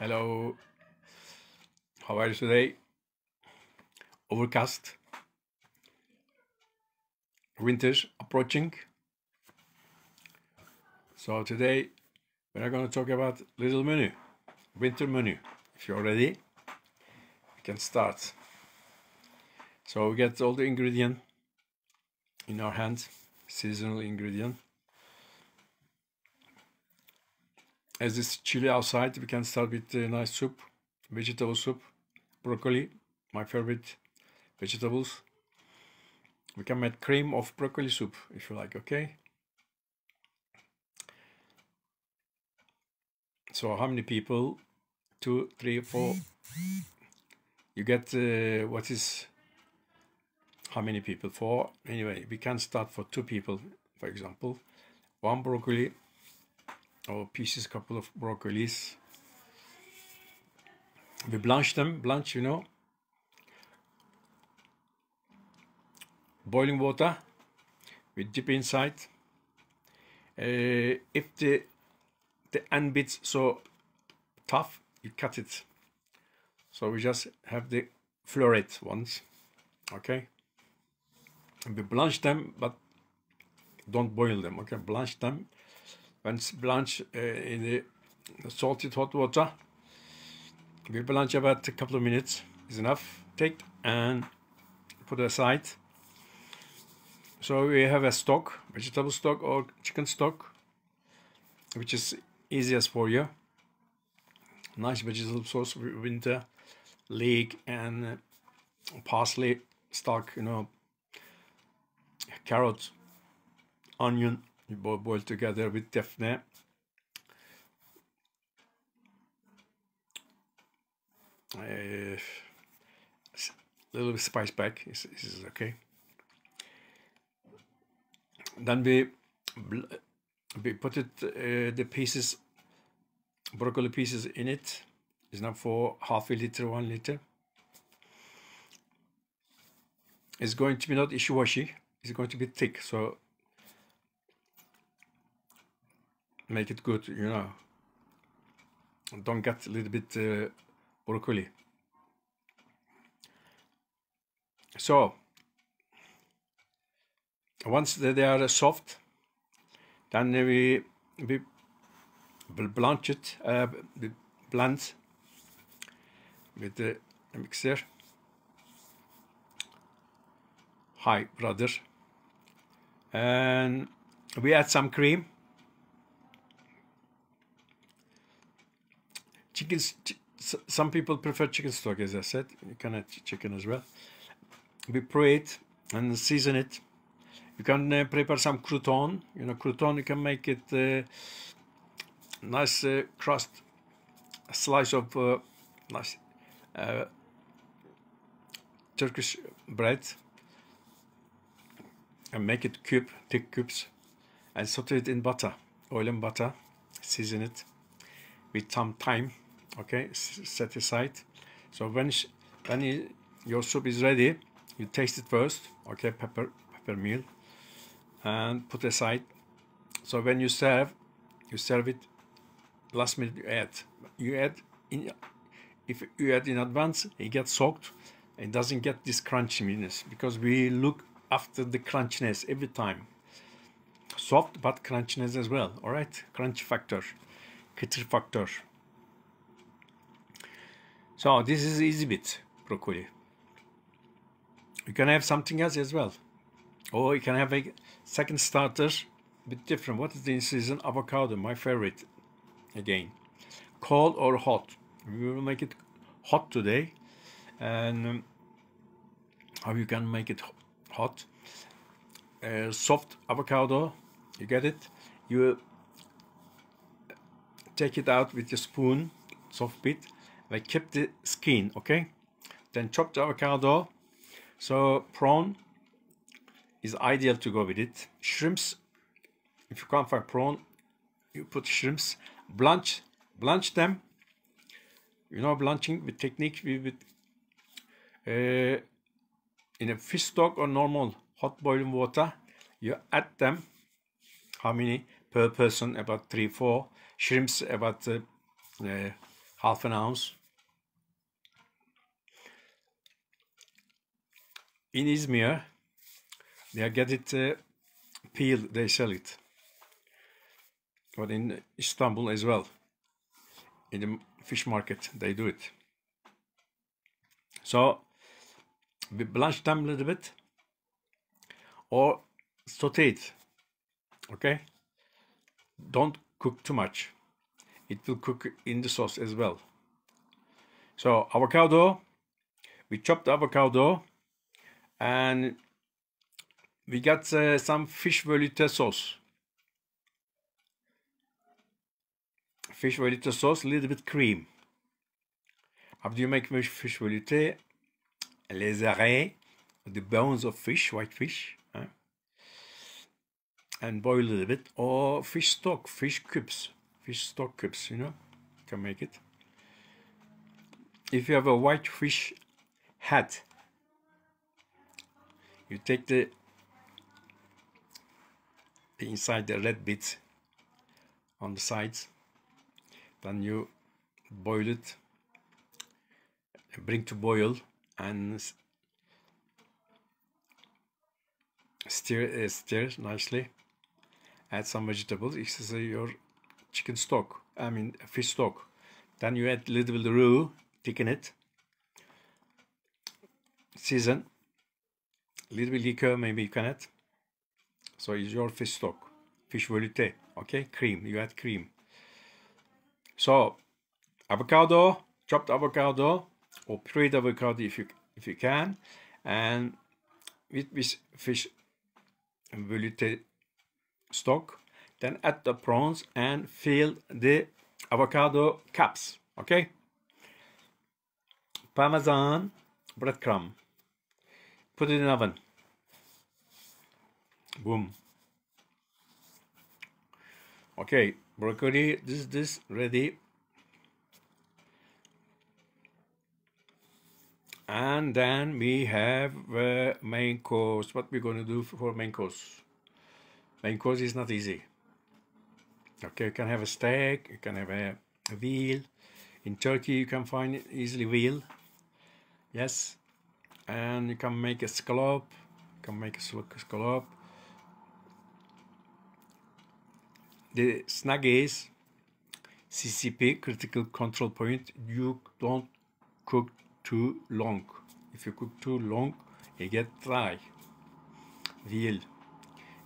Hello, how are you today? Overcast, winter approaching. So today we're going to talk about little menu, winter menu. If you're ready, we can start. So we get all the ingredient in our hands, seasonal ingredient. As it's chilly outside, we can start with a nice soup, vegetable soup, broccoli, my favorite vegetables. We can make cream of broccoli soup if you like, okay? So how many people? 2, 3, 4. You get what is how many people? 4. Anyway, we can start for 2 people, for example. 1 broccoli or pieces, couple of broccolis. We blanch them, you know. Boiling water, we dip inside. If the end bit's so tough, you cut it. So we just have the floret ones, okay? And we blanch them, but don't boil them, okay? Blanch them. When it's blanched in the salted hot water, we blanch about a couple of minutes is enough. Take and put aside. So we have a stock, vegetable stock or chicken stock, which is easiest for you. Nice vegetable sauce, winter, leek and parsley stock, you know, carrot, onion, you boil together with defne. A little spice pack is okay. Then we put it the pieces, broccoli pieces in it. It's not for half a liter, 1 liter. It's going to be not ishy-washy. It's going to be thick, so make it good, you know. Don't get a little bit broccoli. So once they are soft, then we blanch it, blend with the mixer. Hi, brother. And we add some cream. Some people prefer chicken stock, as I said. You can add chicken as well. We pray it and season it. You can prepare some crouton. You know, crouton, you can make it nice crust, a slice of nice Turkish bread, and make it thick cubes, and saute it in butter, oil and butter. Season it with some thyme, okay? Set aside. So when your soup is ready, you taste it first, okay? Pepper meal. And put aside. So when you serve it. Last minute you add in. If you add in advance, it gets soaked. It doesn't get this crunchiness because we look after the crunchiness every time. Soft but crunchiness as well. All right, crunch factor, kıtır factor. So this is easy bit broccoli. You can have something else as well. Or you can have a second starter, a bit different. What is the in-season? Avocado, my favorite. Again, cold or hot. We will make it hot today. And how you can make it hot? Soft avocado, you get it? You take it out with your spoon, soft bit. Like keep the skin, okay? Then chop the avocado. So prawn is ideal to go with it. Shrimps, if you can't find prawn, you put shrimps. Blanch them. You know, blanching with technique with in a fish stock or normal hot boiling water. You add them. How many per person? About 3, 4. Shrimps about half an ounce. In Izmir, they get it peeled, they sell it. But in Istanbul as well, in the fish market, they do it. So, we blanch them a little bit, or saute it, okay? Don't cook too much. It will cook in the sauce as well. So, avocado, we chopped the avocado, and we got some fish velouté sauce. Fish velouté sauce, a little bit cream. How do you make fish velouté? Les arrêts, the bones of fish, white fish, and boil a little bit, or fish stock, fish stock cubes, you know, you can make it. If you have a white fish head, you take the inside the red bit on the sides, then you boil it, bring to boil, and stir nicely. Add some vegetables. This is your chicken stock, I mean fish stock. Then you add a little bit of roux, thicken it, season, a little bit liquor maybe you can add. So it's your fish stock, fish velouté, okay? Cream, you add cream. So avocado, chopped avocado, or pureed avocado if you can, and with this fish velouté stock, then add the prawns and fill the avocado cups, okay? Parmesan breadcrumb, put it in the oven. Boom. Okay, broccoli, this ready. And then we have main course. What we're going to do for main course? Main course is not easy. Okay, you can have a steak, you can have a veal. In Turkey, you can find easily veal. Yes, and you can make a scallop. You can make a scallop. The snag is CCP, critical control point. You don't cook too long. If you cook too long, you get dry. Veal.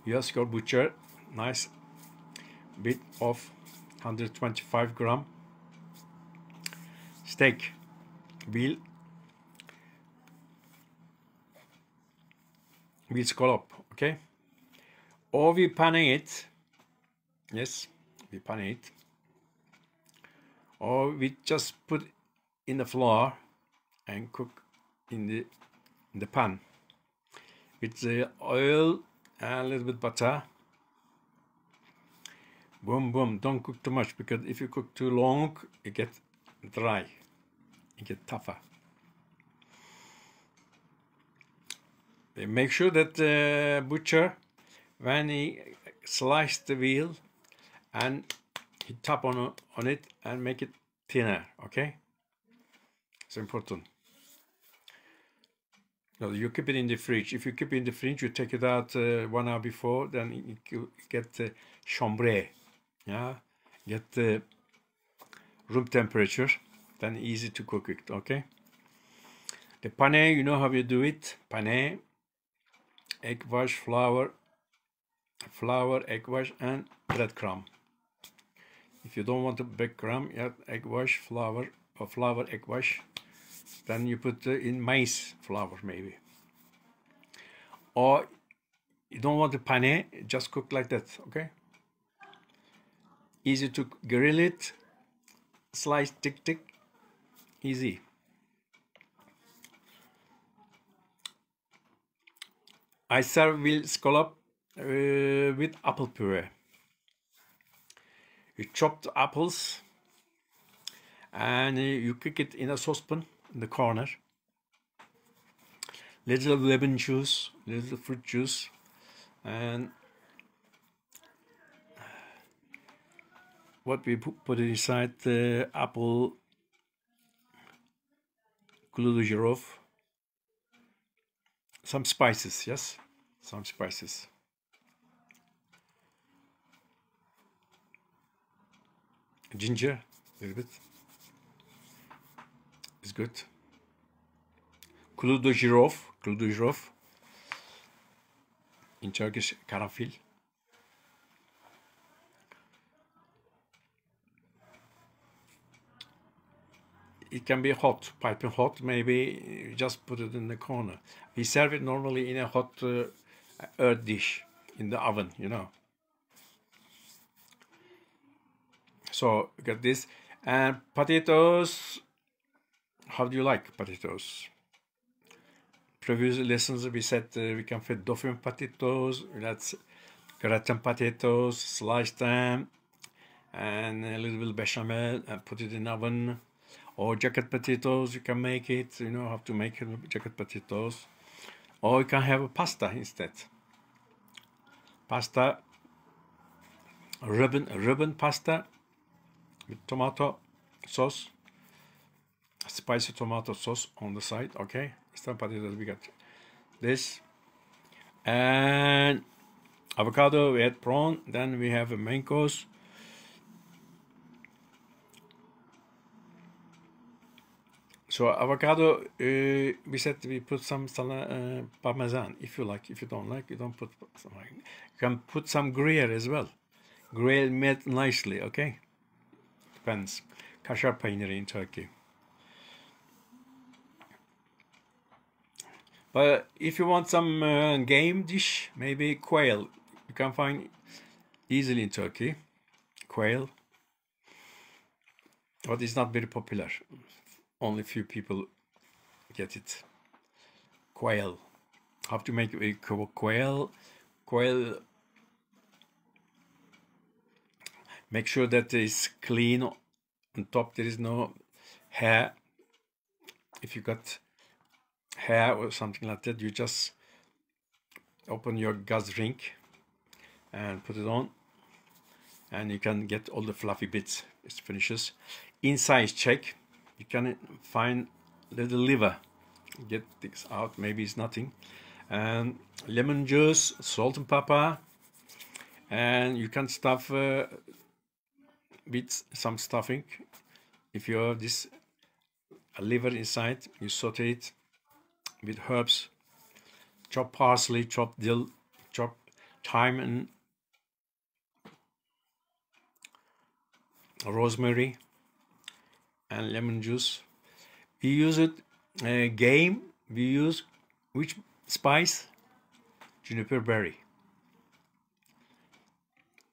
You ask your butcher, nice bit of 125 gram steak, veal scallop, okay? Or we pan it. Yes, we pan it. Or we just put in the flour and cook in the pan with the oil and a little bit butter. Boom, boom. Don't cook too much, because if you cook too long, it gets dry. It gets tougher. Make sure that the butcher, when he slices the veal, and he tap on it and make it thinner, okay? It's important. No, you keep it in the fridge. If you keep it in the fridge, you take it out 1 hour before, then you get chambre, yeah? Get room temperature, then easy to cook it, okay? The pane, you know how you do it. Pane, egg wash, flour, egg wash, and breadcrumb. If you don't want the breadcrumb, you add egg wash, flour, or flour, egg wash. Then you put in maize flour maybe. Or you don't want the pane, just cook like that, okay? Easy to grill it, slice, tick, easy. I serve veal scallop with apple puree. You chop the apples and you cook it in a saucepan in the corner. Little lemon juice, little fruit juice, and what we put inside the apple clou de girofle, some spices, yes, some spices. Ginger, a little bit. It's good. Clou de girofle. In Turkish, karanfil. It can be hot, piping hot. Maybe just put it in the corner. We serve it normally in a hot earth dish in the oven, you know. So get this. And potatoes. How do you like potatoes? Previous lessons we said we can fit dauphine potatoes. That's gratin potatoes, slice them, and a little bit of bechamel, and put it in the oven. Or jacket potatoes, you can make it. You know how to make it, jacket potatoes. Or you can have a pasta instead. Pasta, ribbon pasta with tomato sauce, spicy tomato sauce on the side. Okay, some potatoes we got this, and avocado. We had prawn. Then we have a main course. So avocado, we said we put some parmesan if you like. If you don't like, you don't put some. You can put some Gruyere as well. Gruyere made nicely, okay? Depends. Kaşar peyniri in Turkey. But if you want some game dish, maybe quail. You can find easily in Turkey. Quail. But it's not very popular. Only few people get it. Quail. How to make a quail? Quail. Make sure that it's clean. On top there is no hair. If you got hair or something like that, you just open your gas ring and put it on, and you can get all the fluffy bits. It finishes. Inside check. You can find little liver. Get this out. Maybe it's nothing. And lemon juice, salt and pepper, and you can stuff with some stuffing. If you have this liver inside, you saute it with herbs. Chop parsley, chop dill, chop thyme and rosemary, and lemon juice. We use it game. We use which spice? Juniper berry.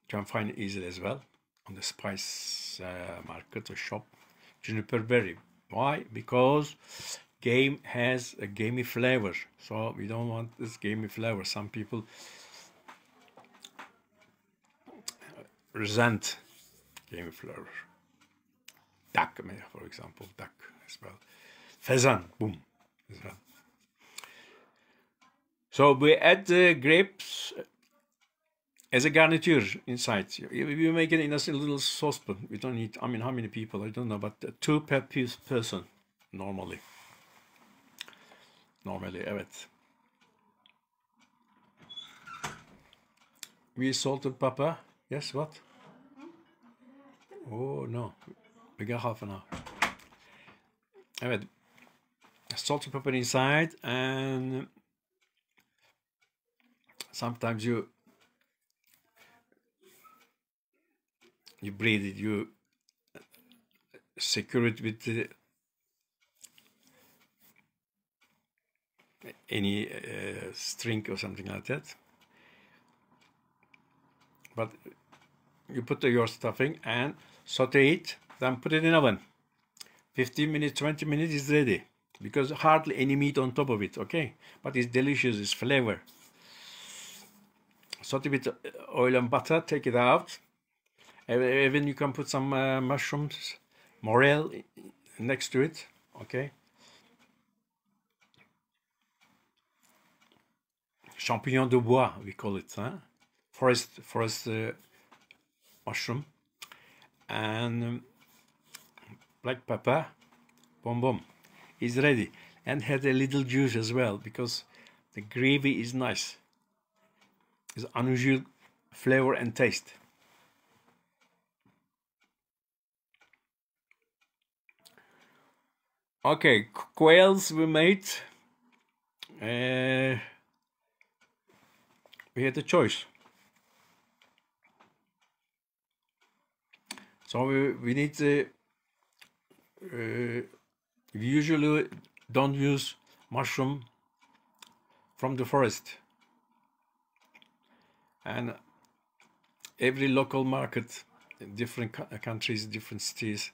You can find it easily as well on the spice market or shop. Juniper berry. Why? Because game has a gamey flavor. So we don't want this gamey flavor. Some people resent gamey flavor. Duck, for example, duck as well. Pheasant, boom, as well. So we add the grapes as a garniture inside. We make it in a little saucepan. We don't need, I mean, how many people? I don't know, but 2 per person normally. Evet. We salt and pepper. Yes, what? Oh, no. We got half an hour. Evet. Salt and pepper inside, and sometimes you breathe it, you secure it with any string or something like that. But you put your stuffing and saute it, then put it in oven. 15 minutes, 20 minutes is ready. Because hardly any meat on top of it, okay? But it's delicious, it's flavor. Saute with oil and butter, take it out. Even you can put some mushrooms, morel next to it, okay? Champignon de bois, we call it, huh? Forest mushroom. And black pepper, boom boom. is ready, and had a little juice as well, because the gravy is nice. It's unusual flavor and taste. Okay, quails we made. We had a choice. So we need we usually don't use mushroom from the forest, and every local market, different countries, different cities,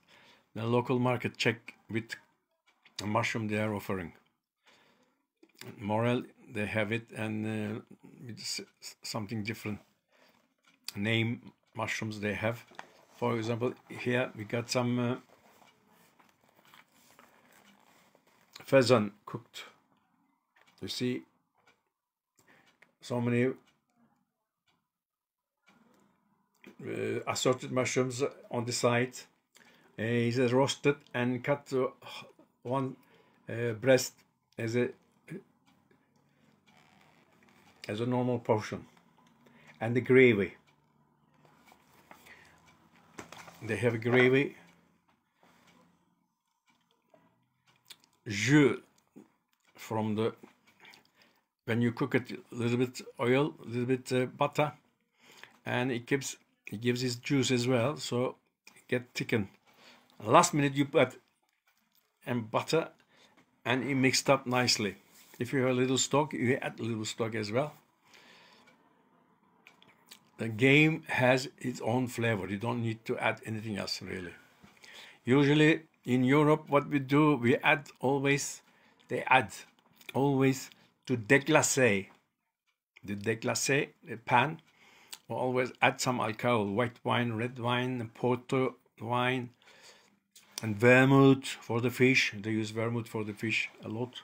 the local market check with the mushroom they are offering. Morel, they have it, and with something different name mushrooms they have. For example, here we got some pheasant cooked. You see so many assorted mushrooms on the side. Is roasted and cut one breast as a normal portion, and the gravy. They have a gravy. Jus from the, when you cook it, a little bit oil, a little bit butter, and it gives its juice as well, so it get thickened. Last minute you put and butter, and it mixed up nicely. If you have a little stock, you add a little stock as well. The game has its own flavor. You don't need to add anything else, really. Usually in Europe, what we do, they add always to déglacer. The déglacer, the pan, will always add some alcohol, white wine, red wine, porter wine, and vermouth for the fish. They use vermouth for the fish a lot.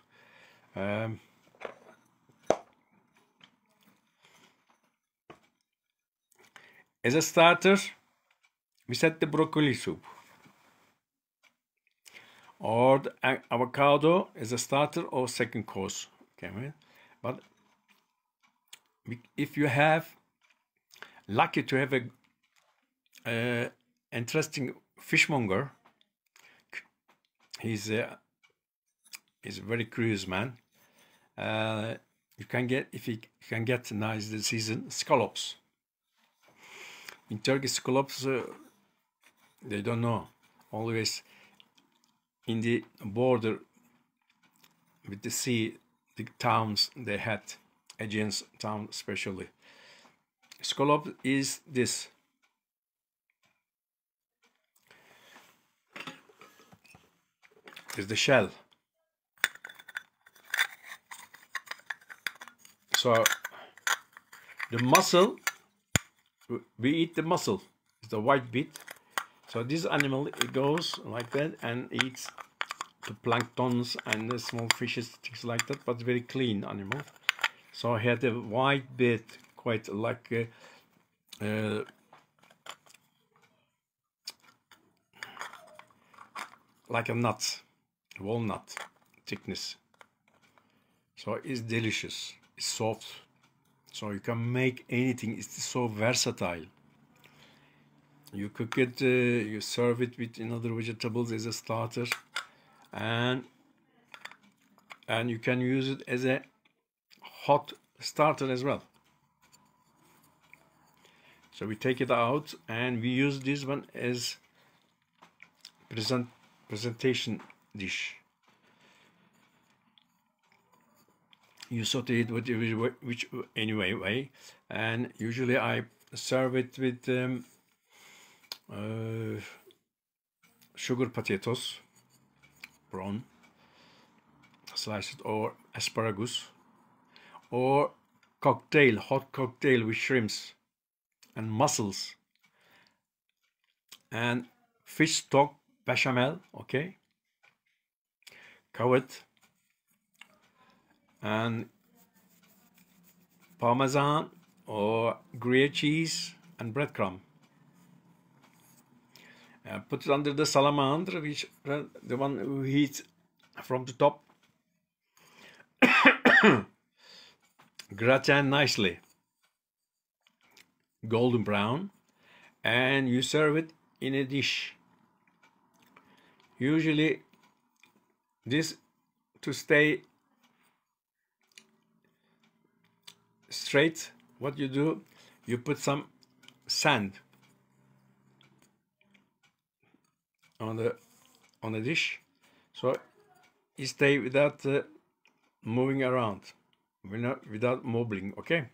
As a starter, we set the broccoli soup, or the avocado as a starter or second course. Okay, right? But if you have lucky to have a interesting fishmonger, he's a very curious man. You can get, if you can get nice this season, scallops. In Turkey, scallops, they don't know. Always in the border with the sea, the towns they had, Aegean town especially. Scallop is this. Is the shell. So the mussel, we eat the mussel, it's the white bit. So this animal, it goes like that and eats the planktons and the small fishes, things like that, but very clean animal. So I had a white bit, quite like a nut, walnut thickness. So it's delicious, it's soft. So you can make anything, it's so versatile. You cook it, you serve it with other vegetables as a starter, and you can use it as a hot starter as well. So we take it out and we use this one as presentation dish. You saute it which anyway way, and usually I serve it with sugar potatoes, brown, sliced, or asparagus, or cocktail, hot cocktail with shrimps and mussels, and fish stock bechamel, okay, covered, and parmesan or Gruyere cheese and breadcrumb. Put it under the salamander, which the one who eats from the top. Gratin nicely, golden brown, and you serve it in a dish. Usually this, to stay straight, what you do, you put some sand on the dish, so it stay without moving around, without wobbling. Okay,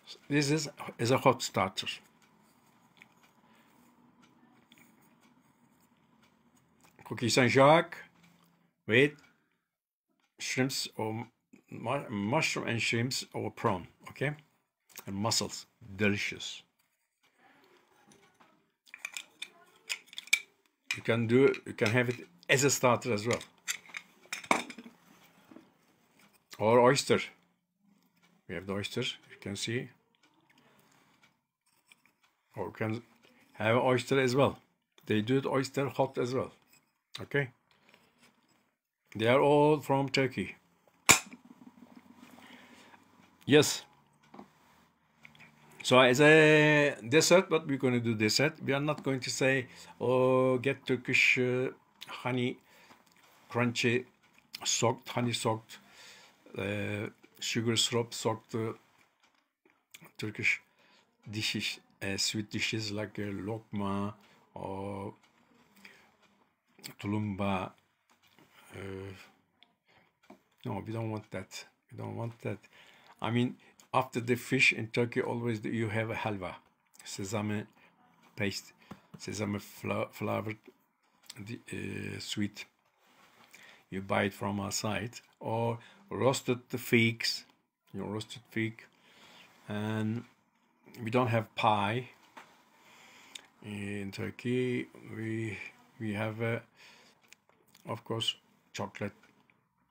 so this is a hot starter. Cookie Saint-Jacques with shrimps or mushroom and shrimps or prawn, okay, and mussels, delicious. You can have it as a starter as well, or oyster. We have the oyster, you can see, or you can have oyster as well. They do it oyster hot as well. Okay, they are all from Turkey. Yes. So as a dessert, what we're going to do dessert, we are not going to say, oh, get Turkish honey, crunchy, soaked, honey soaked, sugar syrup soaked Turkish dishes, sweet dishes like lokma or tulumba. No, we don't want that. We don't want that. I mean, after the fish in Turkey, always you have a halva, sesame paste, sesame flavored sweet. You buy it from outside, or roasted figs, roasted fig. And we don't have pie in Turkey. We have, of course, chocolate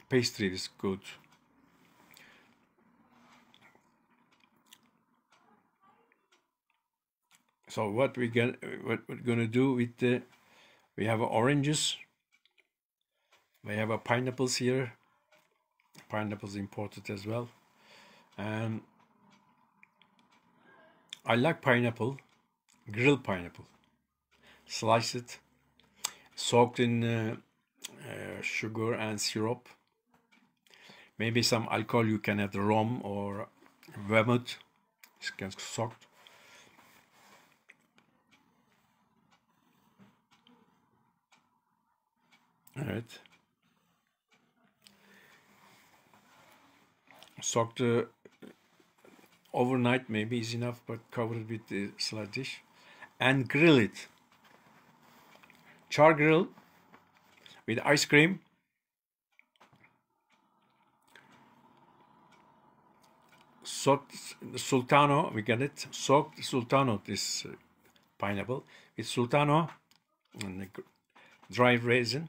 pastry is good. So what we're gonna do with we have oranges, we have pineapples here. Pineapples imported as well, and I like pineapple, grilled pineapple, slice it, soaked in sugar and syrup. Maybe some alcohol. You can add rum or vermouth. It's soaked. All right. Soaked overnight maybe is enough, but cover it with the salad dish and grill it. Char grill with ice cream. Soaked sultano, we get it. Soaked sultano, this pineapple with sultano and dried raisin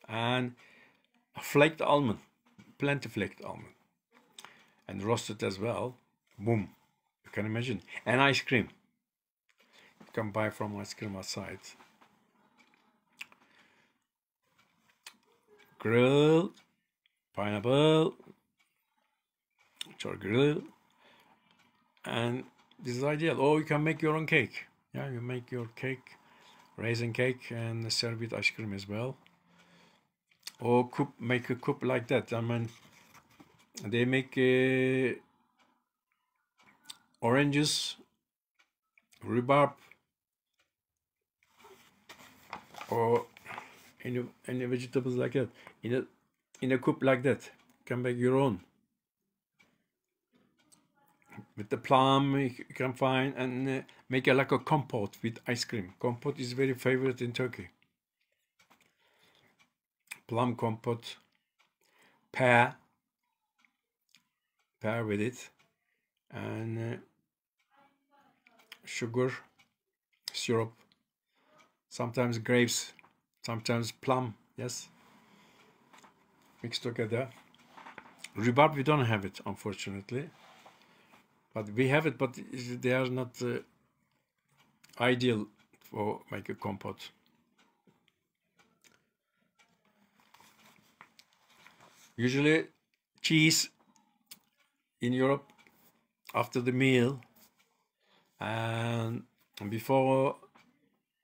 and flaked almond, plenty flaked almond, and roasted as well. Boom, you can imagine. And ice cream. You can buy from ice cream outside. Grill, pineapple, char grill, and this is ideal. Or you can make your own cake. Yeah, you make your cake, raisin cake, and serve with ice cream as well. Or make a cup like that. I mean, they make oranges, rhubarb, or any vegetables like that in a cup like that. You can make your own. With the plum you can find, and make it like a compote with ice cream. Compote is very favorite in Turkey. Plum compote, pear with it, and sugar, syrup, sometimes grapes, sometimes plum, yes, mixed together. Rhubarb, we don't have it, unfortunately, but we have it, but they are not ideal for make a compote. Usually cheese in Europe after the meal, and before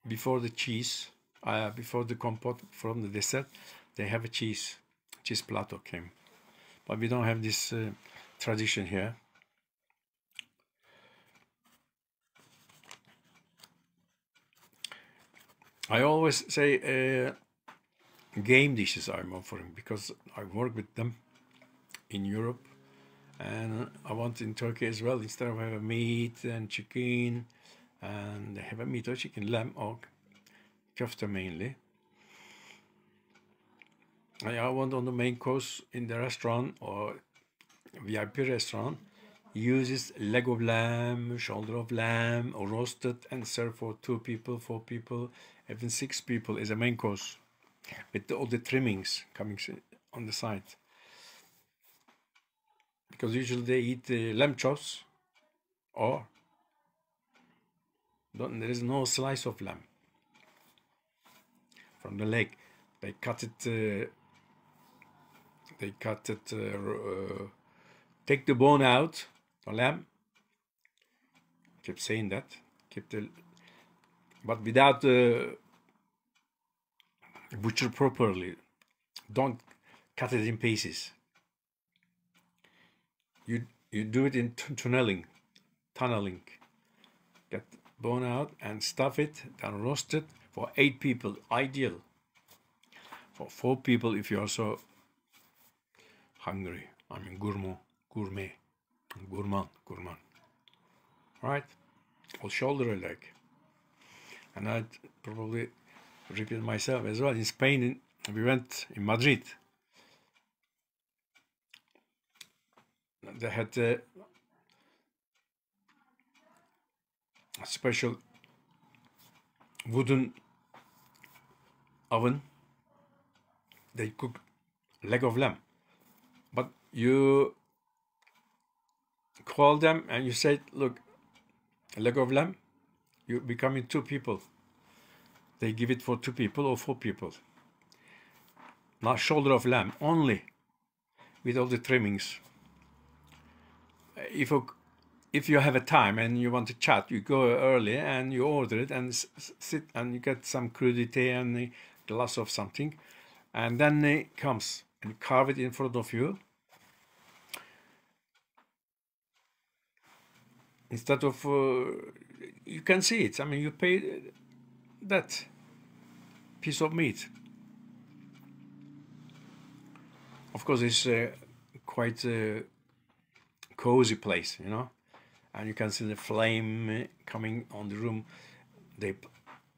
the cheese, before the compote from the dessert, they have a cheese platter came. But we don't have this tradition here. I always say game dishes I'm offering because I work with them in Europe, and I want in Turkey as well. Instead of having meat and chicken, and they have a meat or chicken, lamb or köfte mainly. I want on the main course in the restaurant or VIP restaurant uses leg of lamb, shoulder of lamb, or roasted and serve for 2 people, 4 people, even 6 people as a main course with all the trimmings coming on the side. Because usually they eat lamb chops or there is no slice of lamb from the leg. They cut it. Take the bone out, the lamb. Keep saying that. But without butcher properly. Don't cut it in pieces. You do it in tunneling. Get bone out and stuff it, then roast it for 8 people. Ideal. For 4 people if you're so hungry. I mean gourmand. Right? Or shoulder leg. And I'd probably repeat myself as well. In Spain, we went in Madrid. They had a special wooden oven. They cook leg of lamb. But you call them and you say, look, a leg of lamb, you becoming 2 people. They give it for 2 people or 4 people. Now shoulder of lamb only, with all the trimmings. If you have a time and you want to chat, you go early and you order it and sit and you get some crudité and a glass of something, and then it comes and carve it in front of you. Instead of you can see it. I mean, you pay that piece of meat. Of course, it's quite a cozy place, you know, and you can see the flame coming on the room. The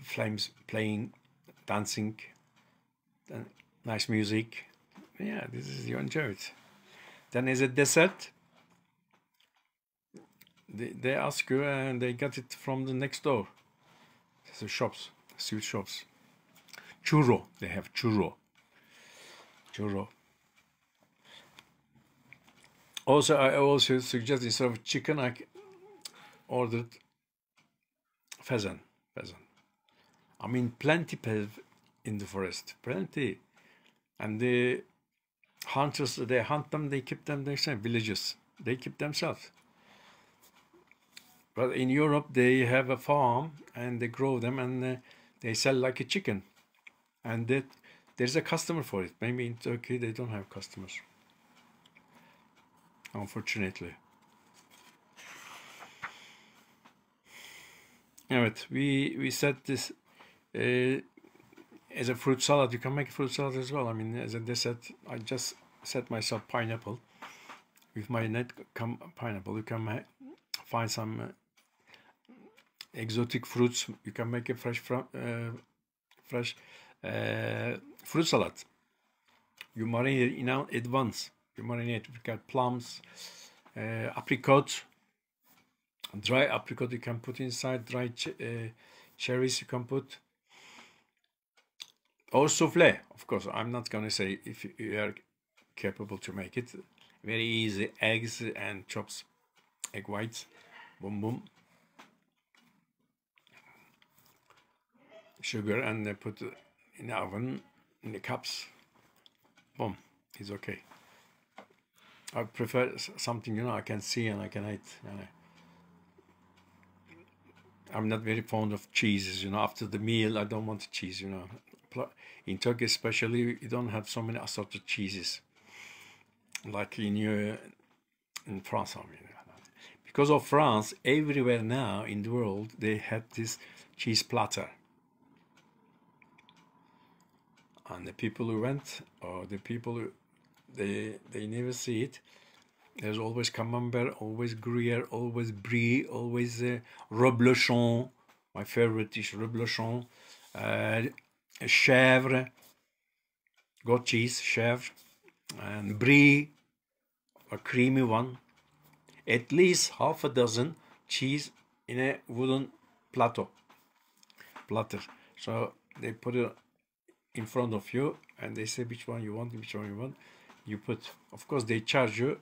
flames playing, dancing, nice music. Yeah, this is you enjoy it. Then as a dessert, they ask you and they get it from the next door. The shops, sweet shops. Churro, they have churro. Also, I also suggest instead of chicken, I ordered pheasant. I mean, plenty in the forest, plenty. And the hunters, they hunt them, they keep them themselves, villages. They keep themselves. But in Europe, they have a farm and they grow them and they sell like a chicken. And there's a customer for it. Maybe in Turkey, they don't have customers. Unfortunately. Evet, we said this as a fruit salad. You can make a fruit salad as well. I mean, as a dessert, I just set myself pineapple. With my net pineapple, you can find some exotic fruits. You can make a fresh fruit salad. You marinate in advance. You marinate. You got plums, apricot, dry apricot. You can put inside dry cherries. You can put or souffle. Of course, I'm not gonna say if you are capable to make it. Very easy. Eggs and chops, egg whites. Boom boom. Sugar and put in the oven in the cups. Boom, it's okay. I prefer something, you know, I can see and I can eat. You know. I'm not very fond of cheeses, you know. After the meal, I don't want cheese, you know. In Turkey especially, you don't have so many assorted cheeses. Like in France, I mean. Because of France, everywhere now in the world, they have this cheese platter. And the people who went, or the people who, they never see it. There's always camembert, always gruyere, always brie, always reblochon. My favorite is reblochon. Chèvre, goat cheese, chèvre, and brie, a creamy one. At least half a dozen cheese in a wooden platter. So they put it in front of you and they say which one you want, which one you want. You put, of course, they charge you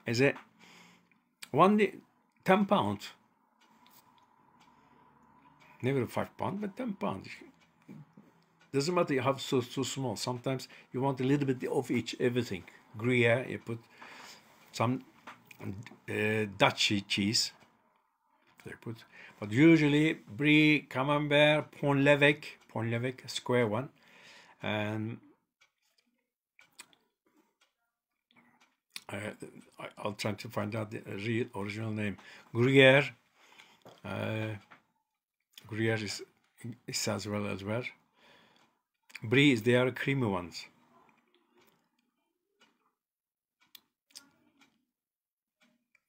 as a 10 pounds. Never 5 pounds, but 10 pounds. Doesn't matter you have so small. Sometimes you want a little bit of each, everything. Gruyere, you put some Dutch cheese. They put, but usually brie, camembert, pont l'evêque, square one, and I'll try to find out the real original name. Gruyere. Gruyere is as well. Brie is they are creamy ones.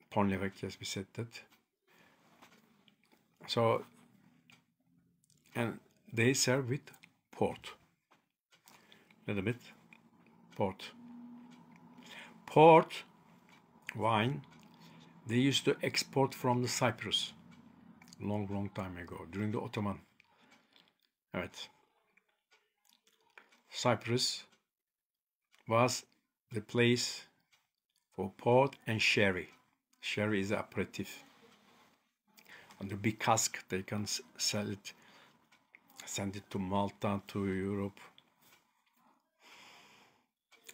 Pont l'evêque, yes, we said that. So, and they serve with port. Little bit port. Port wine they used to export from the Cyprus long time ago during the Ottoman. Evet. Cyprus was the place for port and sherry. Sherry is the aperitif. On the big cask, they can sell it, send it to Malta, to Europe.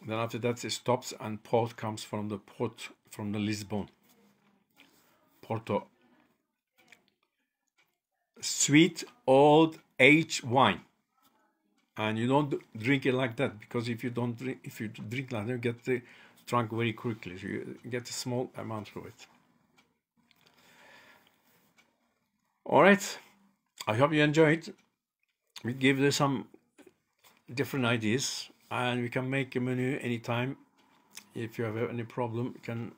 Then after that it stops and port comes from the Lisbon. Porto. Sweet old aged wine. And you don't drink it like that, because if you drink like that, you get the drunk very quickly. So you get a small amount of it. All right. I hope you enjoyed. We give you some different ideas, and we can make a menu anytime. If you have any problem, you can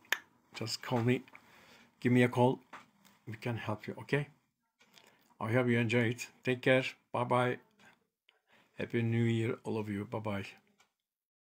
just call me. Give me a call. We can help you. Okay. I hope you enjoyed. Take care. Bye bye. Happy New Year, all of you. Bye bye.